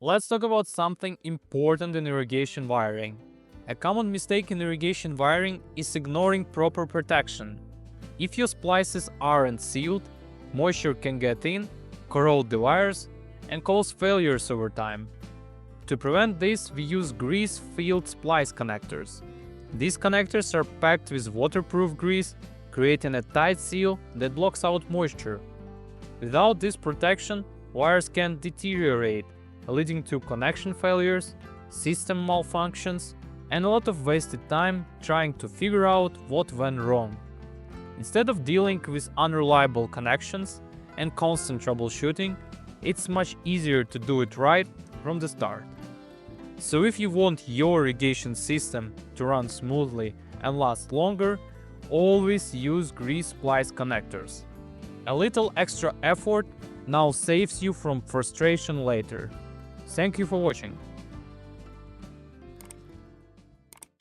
Let's talk about something important in irrigation wiring. A common mistake in irrigation wiring is ignoring proper protection. If your splices aren't sealed, moisture can get in, corrode the wires, and cause failures over time. To prevent this, we use grease-filled splice connectors. These connectors are packed with waterproof grease, creating a tight seal that blocks out moisture. Without this protection, wires can deteriorate, leading to connection failures, system malfunctions, and a lot of wasted time trying to figure out what went wrong. Instead of dealing with unreliable connections and constant troubleshooting, it's much easier to do it right from the start. So if you want your irrigation system to run smoothly and last longer, always use grease splice connectors. A little extra effort now saves you from frustration later. Thank you for watching.